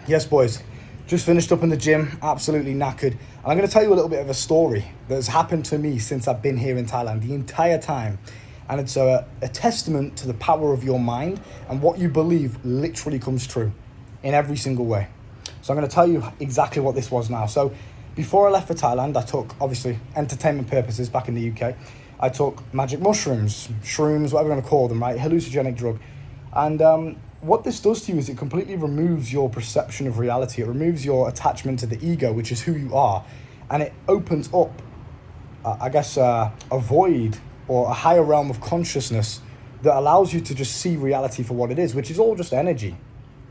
Yes, boys, just finished up in the gym, absolutely knackered. And I'm going to tell you a little bit of a story that has happened to me since I've been here in Thailand the entire time. And it's a testament to the power of your mind, and what you believe literally comes true in every single way. So I'm going to tell you exactly what this was now. So before I left for Thailand, I took, obviously, entertainment purposes back in the UK. I took magic mushrooms, shrooms, whatever you want to call them, right? Hallucinogenic drug. And what this does to you is it completely removes your perception of reality. It removes your attachment to the ego, which is who you are. And it opens up, a void or a higher realm of consciousness that allows you to just see reality for what it is, which is all just energy.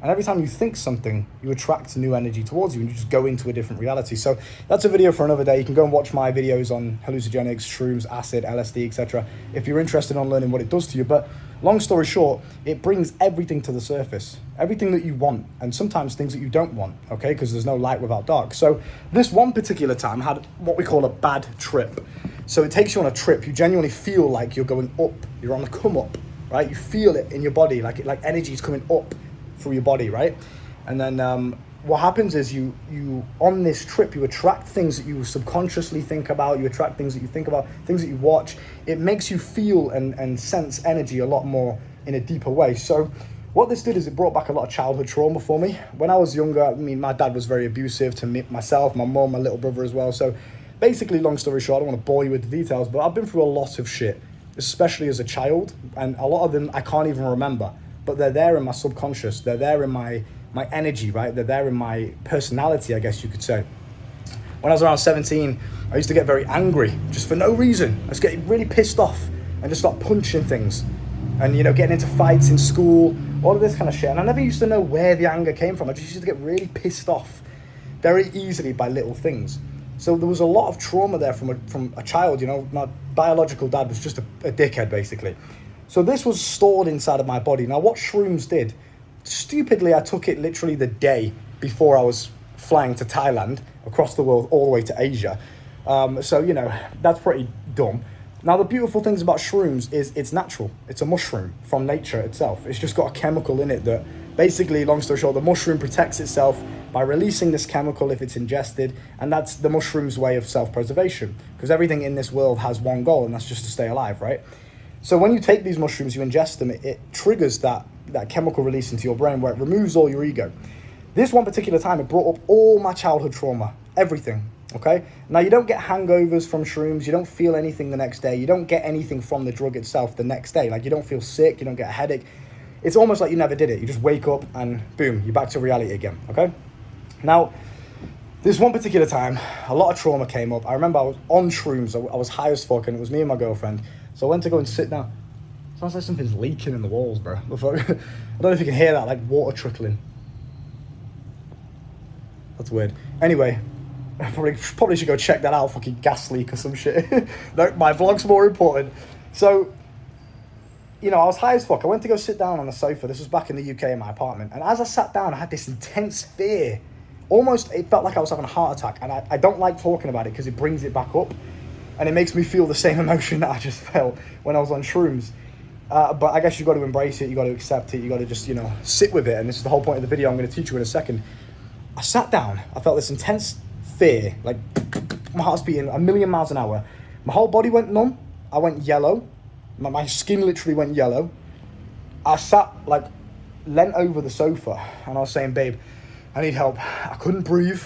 And every time you think something, you attract new energy towards you and you just go into a different reality. So that's a video for another day. You can go and watch my videos on hallucinogenics, shrooms, acid, LSD, etc. if you're interested in learning what it does to you. But long story short, it brings everything to the surface, everything that you want, and sometimes things that you don't want, okay? Because there's no light without dark. So this one particular time I had what we call a bad trip. So it takes you on a trip. You genuinely feel like you're going up. You're on the come up, right? You feel it in your body, like energy is coming up through your body, right? And then what happens is you on this trip, you attract things that you subconsciously think about. You attract things that you think about, things that you watch. It makes you feel and sense energy a lot more in a deeper way. So what this did is it brought back a lot of childhood trauma for me. When I was younger, I mean, my dad was very abusive to me, myself, my mum, my little brother as well. So basically, long story short, I don't want to bore you with the details, but I've been through a lot of shit, especially as a child, and a lot of them I can't even remember, but they're there in my subconscious. They're there in my energy, right? They're there in my personality, I guess you could say. When I was around 17, I used to get very angry, just for no reason. I was getting really pissed off and just start punching things and, getting into fights in school, all of this kind of shit. And I never used to know where the anger came from. I just used to get really pissed off very easily by little things. So there was a lot of trauma there from a child. My biological dad was just a dickhead, basically. So this was stored inside of my body. Now, what shrooms did, stupidly, I took it literally the day before I was flying to Thailand, across the world, all the way to Asia. That's pretty dumb. Now, the beautiful things about shrooms is it's natural. It's a mushroom from nature itself. It's just got a chemical in it that basically, long story short, the mushroom protects itself by releasing this chemical if it's ingested, and that's the mushroom's way of self-preservation, because everything in this world has one goal, and that's just to stay alive, right? So when you take these mushrooms, you ingest them, it triggers that chemical release into your brain where it removes all your ego. This one particular time, it brought up all my childhood trauma, everything, okay? Now, you don't get hangovers from shrooms, you don't feel anything the next day, you don't get anything from the drug itself the next day, like you don't feel sick, you don't get a headache. It's almost like you never did it. You just wake up and boom, you're back to reality again, okay? Now, this one particular time, a lot of trauma came up. I remember I was on shrooms, I was high as fuck, and it was me and my girlfriend. So I went to go and sit down. Sounds like something's leaking in the walls, bro. I don't know if you can hear that, like water trickling. That's weird. Anyway, I probably should go check that out, fucking gas leak or some shit. No, my vlog's more important. So, I was high as fuck. I went to go sit down on the sofa. This was back in the UK in my apartment. And as I sat down, I had this intense fear. Almost, it felt like I was having a heart attack. And I don't like talking about it because it brings it back up. And it makes me feel the same emotion that I just felt when I was on shrooms. But I guess you've got to embrace it. You've got to accept it. You've got to just, sit with it. And this is the whole point of the video I'm going to teach you in a second. I sat down. I felt this intense fear. Like, my heart's beating a million miles an hour. My whole body went numb. I went yellow. My skin literally went yellow. I sat, leant over the sofa. And I was saying, babe, I need help. I couldn't breathe.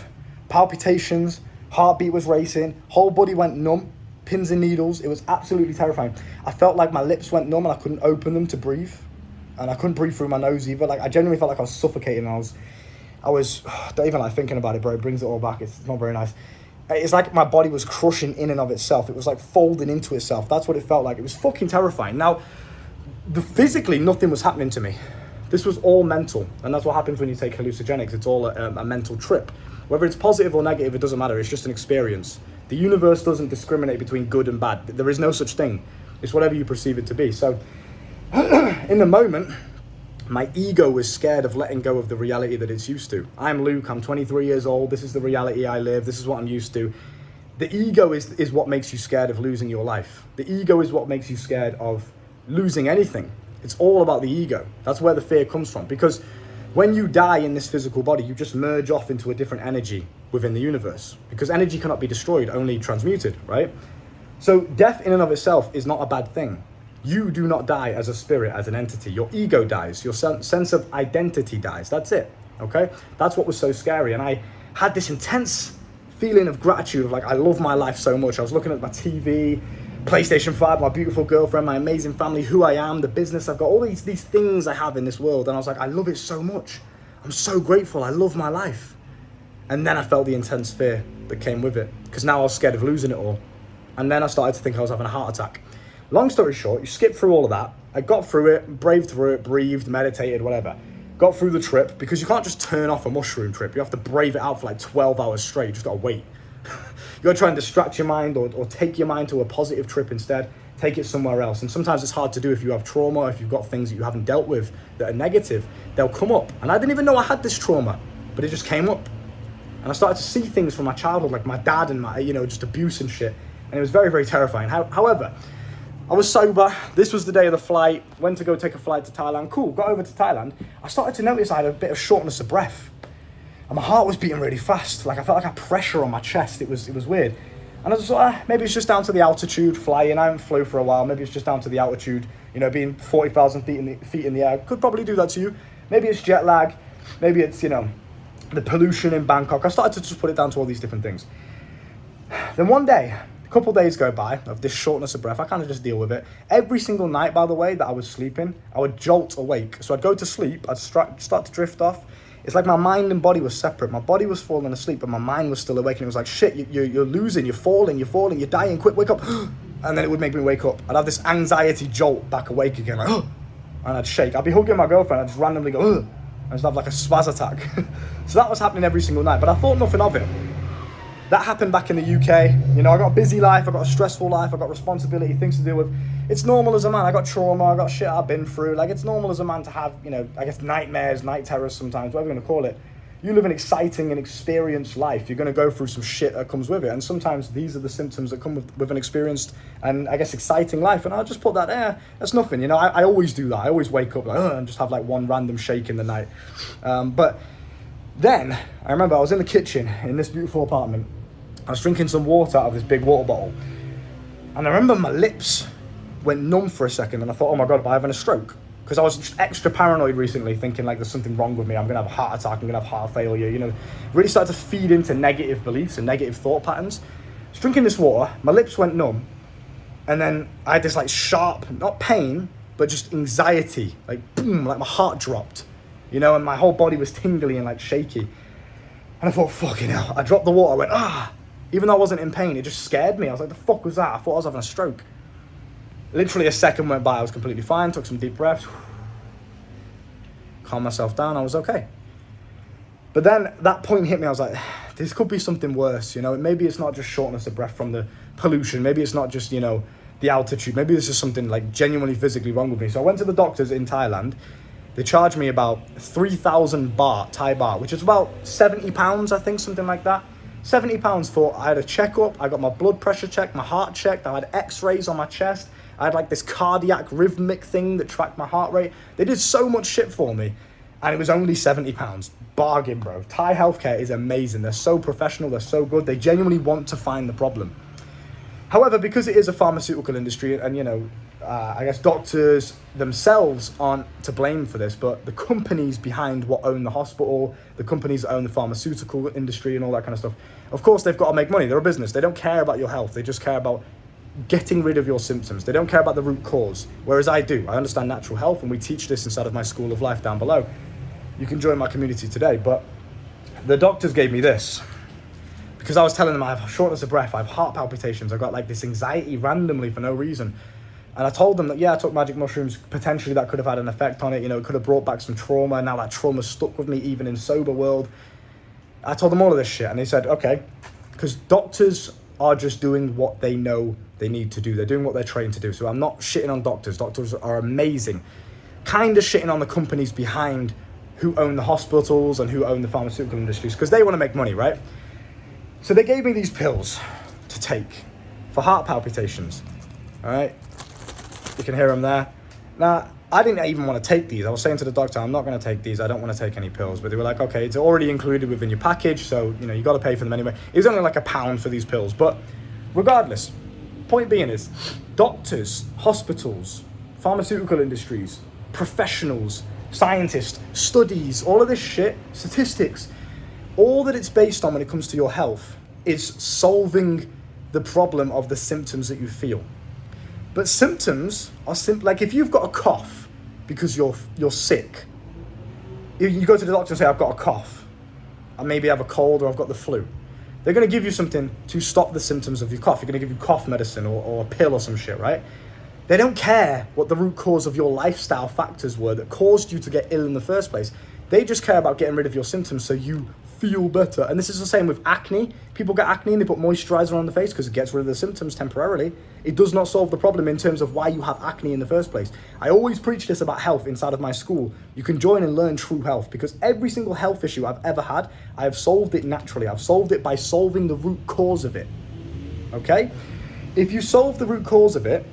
Palpitations. Heartbeat was racing. Whole body went numb. Pins and needles. It was absolutely terrifying. I felt like my lips went numb and I couldn't open them to breathe. And I couldn't breathe through my nose either. I genuinely felt like I was suffocating. I was don't even like thinking about it, bro. It brings it all back. It's not very nice. It's like my body was crushing in and of itself. It was like folding into itself. That's what it felt like. It was fucking terrifying. Now, physically, nothing was happening to me. This was all mental. And that's what happens when you take hallucinogenics. It's all a mental trip. Whether it's positive or negative, it doesn't matter. It's just an experience. The universe doesn't discriminate between good and bad. There is no such thing. It's whatever you perceive it to be. So, in the moment, my ego was scared of letting go of the reality that it's used to. I'm Luke, I'm 23 years old, this is the reality I live, this is what I'm used to. The ego is what makes you scared of losing your life. The ego is what makes you scared of losing anything. It's all about the ego. That's where the fear comes from. Because When you die in this physical body, you just merge off into a different energy within the universe, because energy cannot be destroyed, only transmuted, right? So death in and of itself is not a bad thing. You do not die as a spirit, as an entity. Your ego dies. Your sense of identity dies. That's it, okay? That's what was so scary. And I had this intense feeling of gratitude of like, I love my life so much. I was looking at my TV, PlayStation 5, my beautiful girlfriend, my amazing family, who I am, the business I've got, all these things I have in this world. And I was like, I love it so much. I'm so grateful. I love my life. And then I felt the intense fear that came with it, because now I was scared of losing it all. And then I started to think I was having a heart attack. Long story short, you skip through all of that. I got through it, braved through it, breathed, meditated, whatever. Got through the trip, because you can't just turn off a mushroom trip. You have to brave it out for like 12 hours straight. You just got to wait. You got to try and distract your mind or take your mind to a positive trip instead. Take it somewhere else. And sometimes it's hard to do if you have trauma, if you've got things that you haven't dealt with that are negative. They'll come up. And I didn't even know I had this trauma, but it just came up. And I started to see things from my childhood, like my dad and my, just abuse and shit. And it was very, very terrifying. However, I was sober. This was the day of the flight. Went to go take a flight to Thailand. Cool, got over to Thailand. I started to notice I had a bit of shortness of breath. And my heart was beating really fast. Like I felt like I had pressure on my chest. It was weird. And I was like, maybe it's just down to the altitude flying. I haven't flew for a while. Maybe it's just down to the altitude, being 40,000 feet in the air. Could probably do that to you. Maybe it's jet lag. Maybe it's, the pollution in Bangkok. I started to just put it down to all these different things. Then one day, a couple days go by of this shortness of breath. I kind of just deal with it. Every single night, by the way, that I was sleeping, I would jolt awake. So I'd go to sleep, I'd start to drift off. It's like my mind and body was separate. My body was falling asleep, but my mind was still awake. And it was like, shit, you're losing, you're falling, you're dying, quick, wake up. And then it would make me wake up. I'd have this anxiety jolt back awake again, like, and I'd shake. I'd be hugging my girlfriend, I'd just randomly go, and just have like a spaz attack. So that was happening every single night, but I thought nothing of it. That happened back in the UK. I got a busy life, I got a stressful life, I got responsibility, things to deal with. It's normal as a man. I got trauma, I got shit I've been through. Like, it's normal as a man to have, I guess nightmares, night terrors sometimes, whatever you're gonna call it. You live an exciting and experienced life. You're gonna go through some shit that comes with it. And sometimes these are the symptoms that come with an experienced and I guess exciting life. And I'll just put that there. That's nothing, I always do that. I always wake up like, and just have like one random shake in the night. But then I remember I was in the kitchen in this beautiful apartment. I was drinking some water out of this big water bottle. And I remember my lips went numb for a second, and I thought, oh my God, am I having a stroke? Because I was just extra paranoid recently, thinking like there's something wrong with me. I'm going to have a heart attack. I'm going to have heart failure. Really started to feed into negative beliefs and negative thought patterns. I was drinking this water. My lips went numb. And then I had this like sharp, not pain, but just anxiety. Like boom, like my heart dropped. And my whole body was tingly and like shaky. And I thought, fucking hell. I dropped the water. I went, ah. Even though I wasn't in pain, it just scared me. I was like, the fuck was that? I thought I was having a stroke. Literally a second went by, I was completely fine, took some deep breaths, calmed myself down, I was okay. But then that point hit me, I was like, this could be something worse, maybe it's not just shortness of breath from the pollution, maybe it's not just, the altitude, maybe this is something like genuinely physically wrong with me. So I went to the doctors in Thailand. They charged me about 3,000 baht, Thai baht, which is about 70 pounds, I think, something like that. 70 pounds for, I had a checkup, I got my blood pressure checked, my heart checked, I had x-rays on my chest, I had like this cardiac rhythmic thing that tracked my heart rate. They did so much shit for me, and it was only 70 pounds. Bargain, bro. Thai healthcare is amazing. They're so professional, they're so good, they genuinely want to find the problem. However, because it is a pharmaceutical industry, and I guess doctors themselves aren't to blame for this, but the companies behind what own the hospital, the companies that own the pharmaceutical industry and all that kind of stuff, of course they've got to make money. They're a business. They don't care about your health. They just care about getting rid of your symptoms. They don't care about the root cause, whereas I do. I understand natural health, and we teach this inside of my school of life down below. You can join my community today, but the doctors gave me this because I was telling them I have shortness of breath, I have heart palpitations, I got like this anxiety randomly for no reason. And I told them that, yeah, I took magic mushrooms, potentially that could have had an effect on it, it could have brought back some trauma, and now that trauma stuck with me even in sober world. I told them all of this shit, and they said, okay, because doctors are just doing what they know they need to do. They're doing what they're trained to do. So I'm not shitting on doctors. Doctors are amazing. Kind of shitting on the companies behind who own the hospitals and who own the pharmaceutical industries, because they want to make money, right? So they gave me these pills to take for heart palpitations, all right? You can hear them there. Now, I didn't even want to take these. I was saying to the doctor, I'm not going to take these. I don't want to take any pills. But they were like, okay, it's already included within your package. So, you know, you got to pay for them anyway. It was only like £1 for these pills. But regardless, point being is doctors, hospitals, pharmaceutical industries, professionals, scientists, studies, all of this shit, statistics, all that it's based on when it comes to your health is solving the problem of the symptoms that you feel. But symptoms are simple. Like if you've got a cough because you're sick, you go to the doctor and say, I've got a cough, I maybe have a cold or I've got the flu. They're going to give you something to stop the symptoms of your cough. You're going to give you cough medicine or a pill or some shit, right? They don't care what the root cause of your lifestyle factors were that caused you to get ill in the first place. They just care about getting rid of your symptoms so you feel better. And this is the same with acne. People get acne and they put moisturizer on the face because it gets rid of the symptoms temporarily. It does not solve the problem in terms of why you have acne in the first place. I always preach this about health inside of my school. You can join and learn true health because every single health issue I've ever had, I have solved it naturally. I've solved it by solving the root cause of it. Okay? If you solve the root cause of it,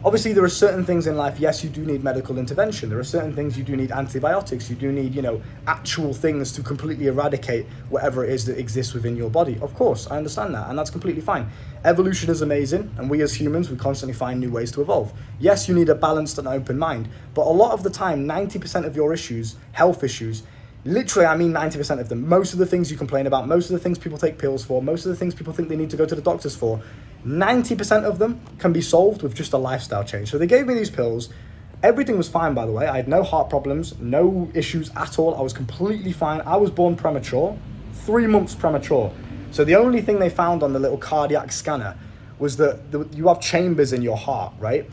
obviously, there are certain things in life, yes, you do need medical intervention. There are certain things you do need antibiotics. You do need, actual things to completely eradicate whatever it is that exists within your body. Of course, I understand that, and that's completely fine. Evolution is amazing, and we as humans, we constantly find new ways to evolve. Yes, you need a balanced and open mind, but a lot of the time, 90% of your issues, health issues, literally, I mean 90% of them, most of the things you complain about, most of the things people take pills for, most of the things people think they need to go to the doctors for, 90% of them can be solved with just a lifestyle change. So they gave me these pills. Everything was fine, by the way. I had no heart problems, no issues at all. I was completely fine. I was born premature, 3 months premature. So the only thing they found on the little cardiac scanner was that you have chambers in your heart, right?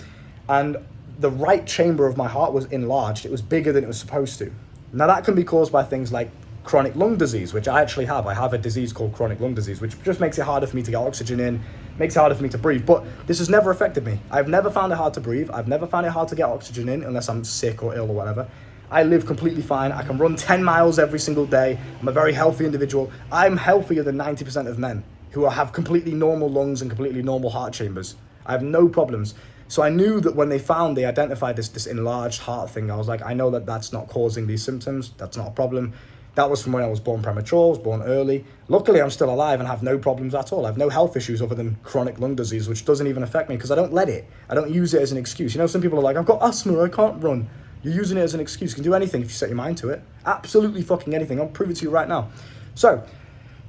And the right chamber of my heart was enlarged. It was bigger than it was supposed to. Now that can be caused by things like chronic lung disease, which I actually have. I have a disease called chronic lung disease, which just makes it harder for me to get oxygen in, makes it harder for me to breathe. But this has never affected me. I've never found it hard to breathe. I've never found it hard to get oxygen in unless I'm sick or ill or whatever. I live completely fine. I can run 10 miles every single day. I'm a very healthy individual. I'm healthier than 90% of men who have completely normal lungs and completely normal heart chambers. I have no problems. So I knew that when they identified this enlarged heart thing, I was like, I know that that's not causing these symptoms. That's not a problem. That was from when I was born premature, I was born early. Luckily, I'm still alive and have no problems at all. I have no health issues other than chronic lung disease, which doesn't even affect me because I don't let it. I don't use it as an excuse. Some people are like, I've got asthma, I can't run. You're using it as an excuse. You can do anything if you set your mind to it. Absolutely fucking anything. I'll prove it to you right now. So,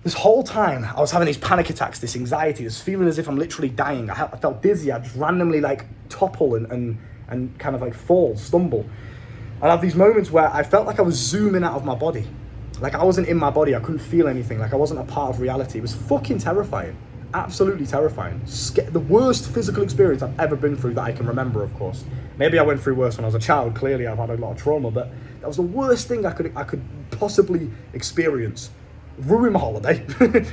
this whole time, I was having these panic attacks, this anxiety, this feeling as if I'm literally dying. I felt dizzy. I just randomly topple and kind of fall, stumble. I'd have these moments where I felt like I was zooming out of my body. Like I wasn't in my body. I couldn't feel anything. Like I wasn't a part of reality. It was fucking terrifying. Absolutely terrifying. The worst physical experience I've ever been through that I can remember, of course. Maybe I went through worse when I was a child. Clearly, I've had a lot of trauma, but that was the worst thing I could possibly experience. Ruin my holiday.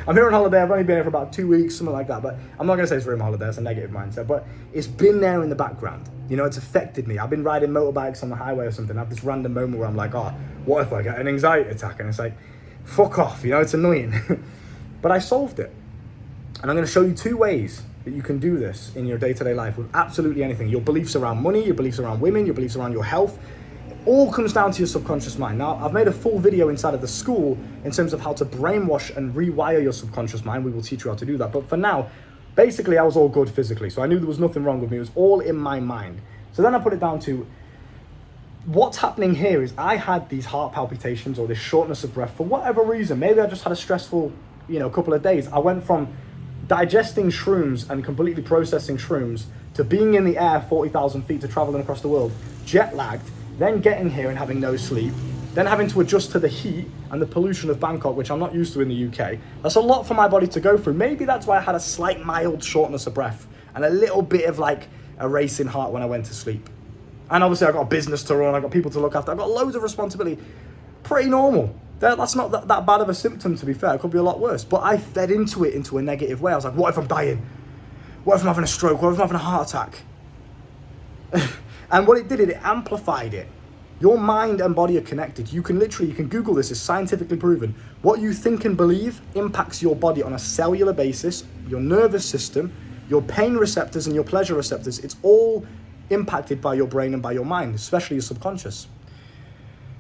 I'm here on holiday. I've only been here for about 2 weeks, something like that. But I'm not going to say it's ruined my holiday. It's a negative mindset. But it's been there in the background. It's affected me. I've been riding motorbikes on the highway or something. I have this random moment where I'm like, what if I get an anxiety attack? And it's like, fuck off. It's annoying. But I solved it. And I'm going to show you 2 ways that you can do this in your day-to-day life with absolutely anything. Your beliefs around money, your beliefs around women, your beliefs around your health. All comes down to your subconscious mind. Now, I've made a full video inside of the school in terms of how to brainwash and rewire your subconscious mind. We will teach you how to do that. But for now, basically, I was all good physically. So I knew there was nothing wrong with me. It was all in my mind. So then I put it down to what's happening here is I had these heart palpitations or this shortness of breath for whatever reason. Maybe I just had a stressful, couple of days. I went from digesting shrooms and completely processing shrooms to being in the air 40,000 feet to traveling across the world, jet lagged, then getting here and having no sleep, then having to adjust to the heat and the pollution of Bangkok, which I'm not used to in the UK. That's a lot for my body to go through. Maybe that's why I had a slight mild shortness of breath and a little bit of a racing heart when I went to sleep. And obviously I've got a business to run, I've got people to look after, I've got loads of responsibility. Pretty normal. That's not that bad of a symptom, to be fair. It could be a lot worse. But I fed into it into a negative way. I was like, what if I'm dying? What if I'm having a stroke? What if I'm having a heart attack? And what it did, it amplified it. Your mind and body are connected. You can Google this, it's scientifically proven. What you think and believe impacts your body on a cellular basis, your nervous system, your pain receptors and your pleasure receptors. It's all impacted by your brain and by your mind, especially your subconscious.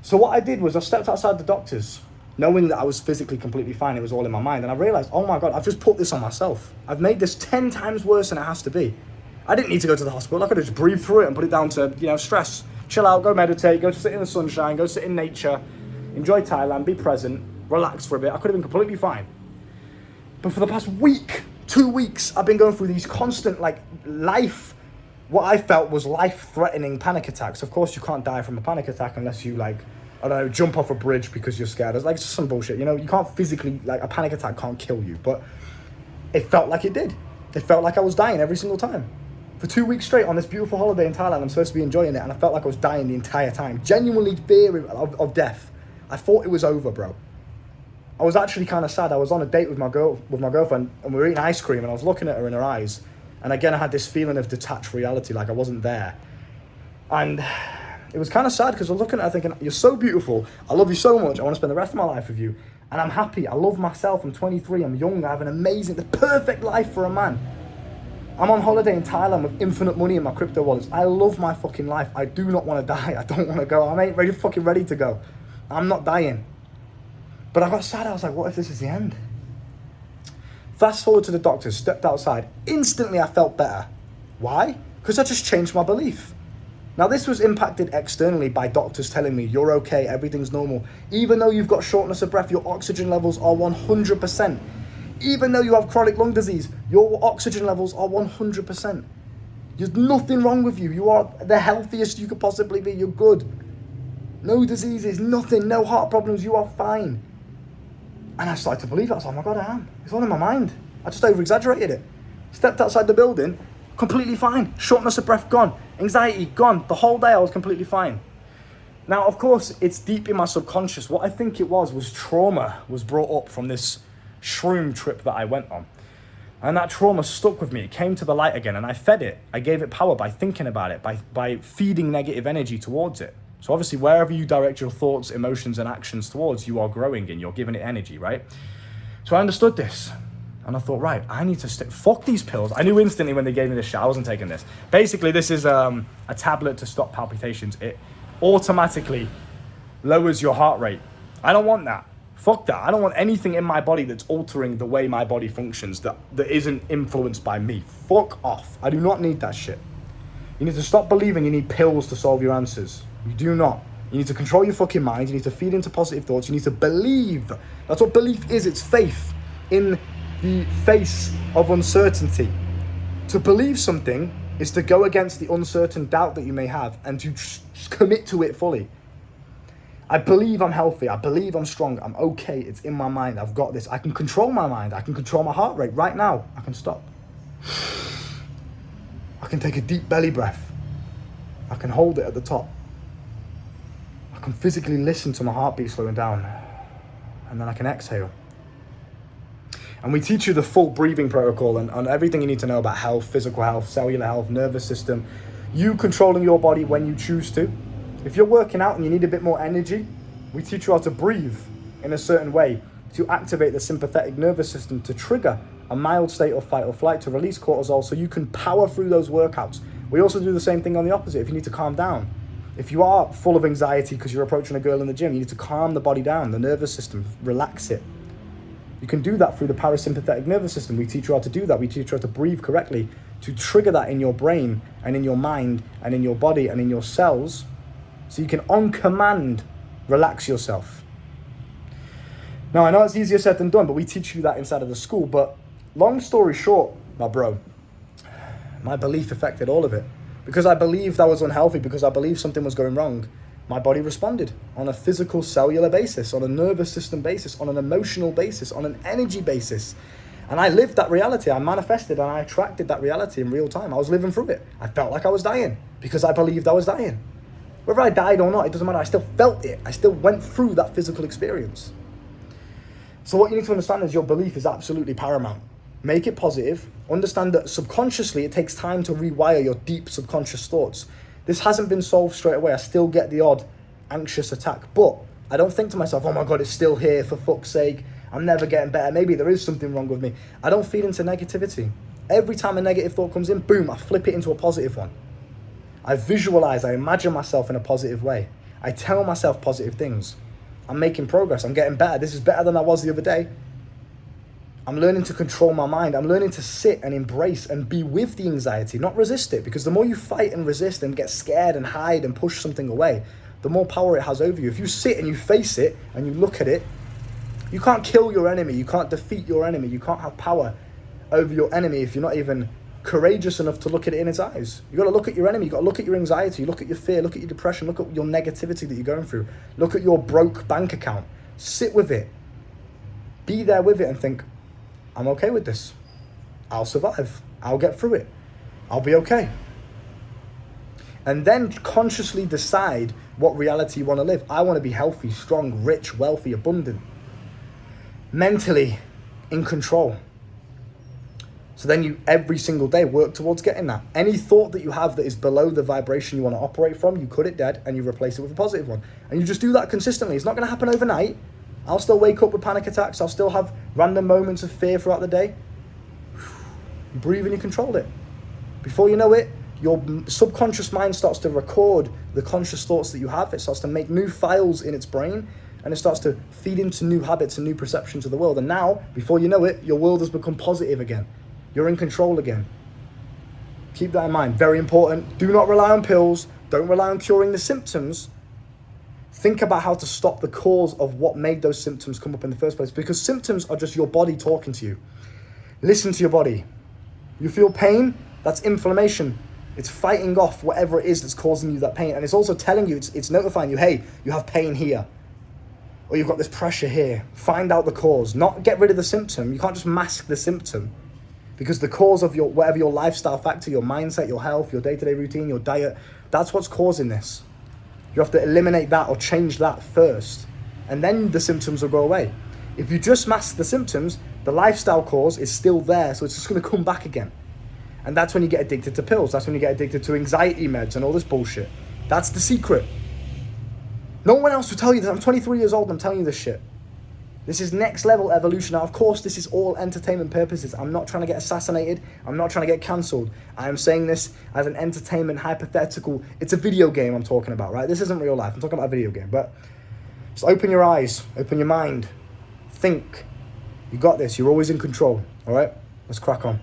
So what I did was I stepped outside the doctors, knowing that I was physically completely fine. It was all in my mind. And I realized, oh my God, I've just put this on myself. I've made this 10 times worse than it has to be. I didn't need to go to the hospital. I could have just breathed through it and put it down to, stress. Chill out, go meditate, go sit in the sunshine, go sit in nature, enjoy Thailand, be present, relax for a bit. I could have been completely fine. But for the past week, 2 weeks, I've been going through these constant, what I felt was life-threatening panic attacks. Of course, you can't die from a panic attack unless you, jump off a bridge because you're scared. It's just some bullshit, you can't physically, a panic attack can't kill you. But it felt like it did. It felt like I was dying every single time. For 2 weeks straight on this beautiful holiday in Thailand, I'm supposed to be enjoying it, and I felt like I was dying the entire time. Genuinely fearing of death. I thought it was over, bro. I was actually kind of sad. I was on a date with my girlfriend, and we were eating ice cream, and I was looking at her in her eyes. And again, I had this feeling of detached reality, like I wasn't there. And it was kind of sad because I was looking at her thinking, you're so beautiful. I love you so much. I want to spend the rest of my life with you. And I'm happy. I love myself. I'm 23. I'm young. I have the perfect life for a man. I'm on holiday in Thailand with infinite money in my crypto wallets. I love my fucking life. I do not want to die. I don't want to go. I ain't ready to go. I'm not dying. But I got sad. I was like, what if this is the end? Fast forward to the doctors, stepped outside. Instantly, I felt better. Why? Because I just changed my belief. Now, this was impacted externally by doctors telling me, you're okay, everything's normal. Even though you've got shortness of breath, your oxygen levels are 100%. Even though you have chronic lung disease, your oxygen levels are 100%. There's nothing wrong with you. You are the healthiest you could possibly be. You're good. No diseases, nothing, no heart problems. You are fine. And I started to believe it. I was like, oh my God, I am. It's all in my mind. I just over-exaggerated it. Stepped outside the building, completely fine. Shortness of breath gone. Anxiety gone. The whole day I was completely fine. Now, of course, it's deep in my subconscious. What I think it was trauma was brought up from this shroom trip that I went on. And that trauma stuck with me. It came to the light again, and I fed it. I gave it power by thinking about it, by feeding negative energy towards it. So obviously, wherever you direct your thoughts, emotions, and actions towards, you are growing and you're giving it energy, right? So I understood this. And I thought, right, I need to fuck these pills. I knew instantly when they gave me this shit, I wasn't taking this. Basically, this is a tablet to stop palpitations. It automatically lowers your heart rate. I don't want that. Fuck that. I don't want anything in my body that's altering the way my body functions that isn't influenced by me. Fuck off. I do not need that shit. You need to stop believing you need pills to solve your answers. You do not. You need to control your fucking mind. You need to feed into positive thoughts. You need to believe. That's what belief is. It's faith in the face of uncertainty. To believe something is to go against the uncertain doubt that you may have and to commit to it fully. I believe I'm healthy. I believe I'm strong. I'm okay. It's in my mind. I've got this. I can control my mind. I can control my heart rate. Right now, I can stop. I can take a deep belly breath. I can hold it at the top. I can physically listen to my heartbeat slowing down. And then I can exhale. And we teach you the full breathing protocol and everything you need to know about health, physical health, cellular health, nervous system. You controlling your body when you choose to. If you're working out and you need a bit more energy, we teach you how to breathe in a certain way to activate the sympathetic nervous system to trigger a mild state of fight or flight to release cortisol so you can power through those workouts. We also do the same thing on the opposite if you need to calm down. If you are full of anxiety because you're approaching a girl in the gym, you need to calm the body down, the nervous system, relax it. You can do that through the parasympathetic nervous system. We teach you how to do that. We teach you how to breathe correctly to trigger that in your brain and in your mind and in your body and in your cells so you can, on command, relax yourself. Now, I know it's easier said than done, but we teach you that inside of the school. But long story short, my bro, my belief affected all of it. Because I believed I was unhealthy, because I believed something was going wrong, my body responded on a physical cellular basis, on a nervous system basis, on an emotional basis, on an energy basis. And I lived that reality. I manifested and I attracted that reality in real time. I was living through it. I felt like I was dying because I believed I was dying. Whether I died or not, it doesn't matter. I still felt it. I still went through that physical experience. So what you need to understand is your belief is absolutely paramount. Make it positive. Understand that subconsciously it takes time to rewire your deep subconscious thoughts. This hasn't been solved straight away. I still get the odd anxious attack, but I don't think to myself, oh my God, it's still here, for fuck's sake. I'm never getting better. Maybe there is something wrong with me. I don't feed into negativity. Every time a negative thought comes in, boom, I flip it into a positive one. I visualize, I imagine myself in a positive way. I tell myself positive things. I'm making progress. I'm getting better. This is better than I was the other day. I'm learning to control my mind. I'm learning to sit and embrace and be with the anxiety, not resist it. Because the more you fight and resist and get scared and hide and push something away, the more power it has over you. If you sit and you face it and you look at it, you can't kill your enemy. You can't defeat your enemy. You can't have power over your enemy if you're not even courageous enough to look at it in its eyes. You got to look at your enemy. You got to look at your anxiety. Look at your fear. Look at your depression. Look at your negativity that you're going through. Look at your broke bank account. Sit with it. Be there with it and think, I'm okay with this. I'll survive. I'll get through it. I'll be okay. And then consciously decide what reality you want to live. I want to be healthy, strong, rich, wealthy, abundant. Mentally in control. So then you, every single day, work towards getting that. Any thought that you have that is below the vibration you want to operate from, you cut it dead and you replace it with a positive one. And you just do that consistently. It's not going to happen overnight. I'll still wake up with panic attacks. I'll still have random moments of fear throughout the day. You breathe and you control it. Before you know it, your subconscious mind starts to record the conscious thoughts that you have. It starts to make new files in its brain, and it starts to feed into new habits and new perceptions of the world. And now, before you know it, your world has become positive again. You're in control again. Keep that in mind. Very important. Do not rely on pills. Don't rely on curing the symptoms. Think about how to stop the cause of what made those symptoms come up in the first place, because symptoms are just your body talking to you. Listen to your body. You feel pain? That's inflammation. It's fighting off whatever it is that's causing you that pain. And it's also telling you, it's notifying you, hey, you have pain here. Or you've got this pressure here. Find out the cause. Not get rid of the symptom. You can't just mask the symptom. Because the cause of your, whatever your lifestyle factor, your mindset, your health, your day-to-day routine, your diet, that's what's causing this. You have to eliminate that or change that first. And then the symptoms will go away. If you just mask the symptoms, the lifestyle cause is still there. So it's just going to come back again. And that's when you get addicted to pills. That's when you get addicted to anxiety meds and all this bullshit. That's the secret. No one else will tell you this. I'm 23 years old and I'm telling you this shit. This is next level evolution. Now, of course, this is all entertainment purposes. I'm not trying to get assassinated. I'm not trying to get cancelled. I am saying this as an entertainment hypothetical. It's a video game I'm talking about, right? This isn't real life. I'm talking about a video game. But just open your eyes. Open your mind. Think. You got this. You're always in control. All right? Let's crack on.